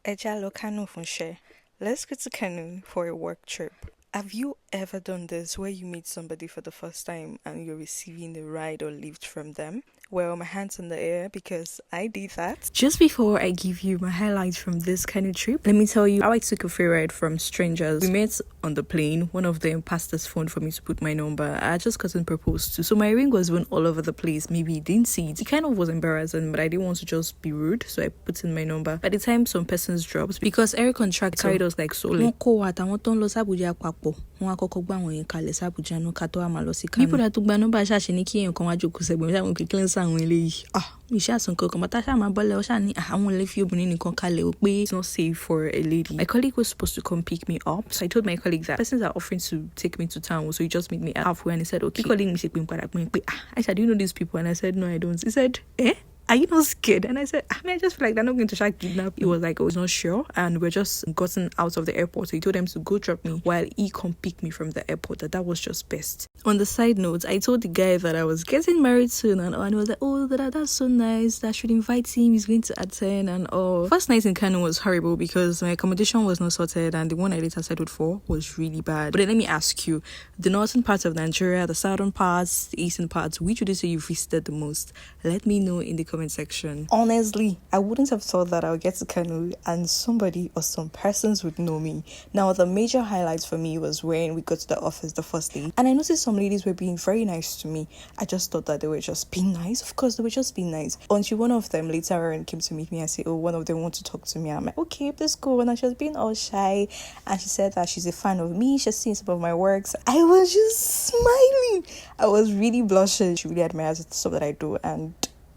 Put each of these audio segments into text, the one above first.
Eja lo Kano fun share. Let's go to Kano for a work trip. Have you ever done this where you meet somebody for the first time and you're receiving a ride or lift from them? Well, my hands in the air because I did that. Just before I give you my highlights from this Kano trip, let me tell you how I took a free ride from strangers. We met on the plane. One of them passed his phone for me to put my number. I just gotten proposed to, so my ring was even all over the place. Maybe he didn't see it. It kind of was embarrassing, but I didn't want to just be rude, so I put in my number. By the time some persons dropped, because every contract carried us like solely. People that took my number ṣàṣì kí èèyàn kan wá jókòó sẹ́gbẹ̀ẹ́ ṣáà wọn kì í cleanse àwọn eléyìí. Mi ṣáà sọ nǹkan kan bàtà ṣáà máa bọ́lẹ̀ ṣáà ní àwọn ilé fi obìnrin nìkan kalẹ̀ ó pé it's not safe for a lady. My colleague was supposed to come pick me up, so I told my colleague that persons are offering to take me to town, so he just meet me halfway and he said okay. Colleague me ṣe pé padà pé Aisha, do you know these people? And I said no, I don't. He said are you not scared? And I said, I just feel like they're not going to try to kidnap. He was like, I was not sure. And we're just gotten out of the airport. So he told them to go drop me while he come pick me from the airport. That was just best. On the side note, I told the guy that I was getting married soon and he was like, oh, that's so nice. I should invite him. He's going to attend and all. First night in Kano was horrible because my accommodation was not sorted and the one I later settled for was really bad. But then let me ask you, the northern parts of Nigeria, the southern parts, the eastern parts, which would you say you visited the most? Let me know in the comment section. Honestly, I wouldn't have thought that I would get to Kano and somebody or some persons would know me. Now, the major highlights for me was when we got to the office the first day and I noticed some ladies were being very nice to me. I just thought that they were just being nice. Of course, they were just being nice. Until one of them later on came to meet me and said, oh, one of them want to talk to me. I'm like, okay, let's go. And she was being all shy and she said that she's a fan of me. She's seen some of my works. I was just smiling. I was really blushing. She really admires the stuff that I do and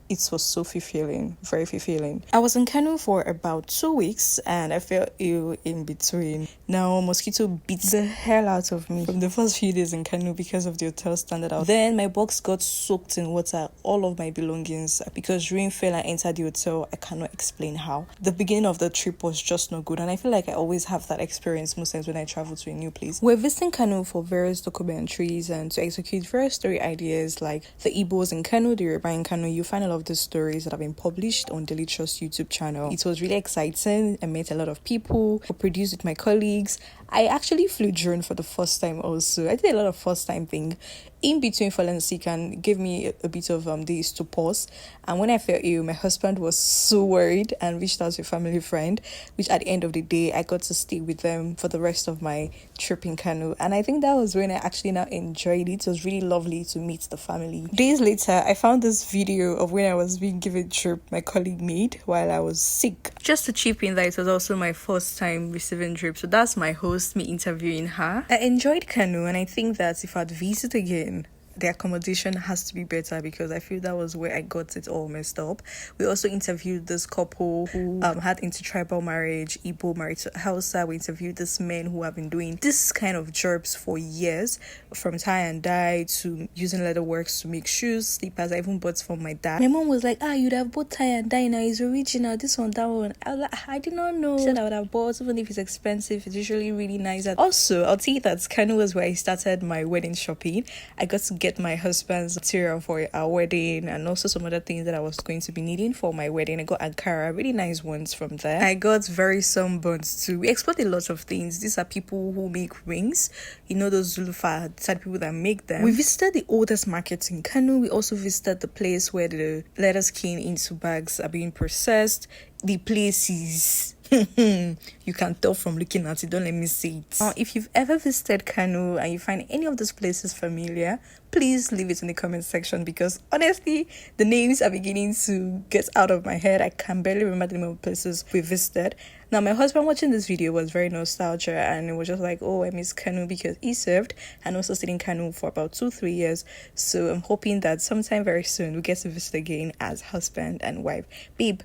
it was so fulfilling, very fulfilling. I was in Kano for about 2 weeks and I felt ill in between. Now, mosquito beat the hell out of me from the first few days in Kano because of the hotel standard out. Then my box got soaked in water, all of my belongings, because rain fell and entered the hotel. I cannot explain how. The beginning of the trip was just not good and I feel like I always have that experience most times when I travel to a new place. We're visiting Kano for various documentaries and to execute various story ideas like the Igbos in Kano, the Yoruba in Kano. You find a lot of the stories that have been published on Daily Trust YouTube channel. It was really exciting. I met a lot of people. I produced with my colleagues. I actually flew drone for the first time also. I did a lot of first time thing. In between falling sick and gave me a bit of days to pause. And when I felt ill, my husband was so worried and reached out to a family friend, which at the end of the day, I got to stay with them for the rest of my trip in Kano. And I think that was when I actually now enjoyed it. It was really lovely to meet the family. Days later, I found this video of when I was being given a trip my colleague made while I was sick. Just to chip in that it was also my first time receiving drip. So that's my host, me interviewing her. I enjoyed Kano and I think that if I'd visit again, the accommodation has to be better because I feel that was where I got it all messed up. We also interviewed this couple who had intertribal marriage, Igbo married to Hausa. We interviewed this men who have been doing this kind of jobs for years, from tie and dye to using leather works to make shoes, slippers. I even bought from my dad. My mom was like, you'd have bought tie and dye now, it's original, this one, that one. I was like, I did not know. She said I would have bought, even if it's expensive, it's usually really nice. Also, I'll tell you that Kano was where I started my wedding shopping. I got to get my husband's material for our wedding and also some other things that I was going to be needing for my wedding. I got Ankara, really nice ones from there. I got very sunburned too. We explored a lot of things. These are people who make rings. You know those Zulufa, these are people that make them. We visited the oldest market in Kano. We also visited the place where the leather skin into bags are being processed. The place is you can tell from looking at it, don't let me say it. If you've ever visited Kano and you find any of those places familiar, please leave it in the comment section because honestly the names are beginning to get out of my head. I can barely remember the name of places we visited. Now my husband watching this video was very nostalgic and it was just like, oh, I miss Kano because he served and also stayed in Kano for about 2-3 years. So I'm hoping that sometime very soon we get to visit again as husband and wife. Babe,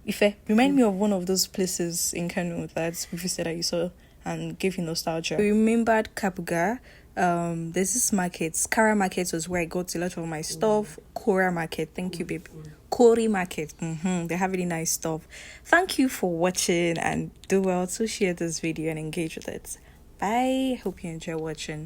Ife, remind me of one of those places in Kano that we visited that you saw and gave you nostalgia. We remembered Kabuga. There's this market. Kara Market was where I got a lot of my stuff. Kora Market. Thank you, babe. Kori Market. They have really nice stuff. Thank you for watching and do well to share this video and engage with it. Bye. Hope you enjoy watching.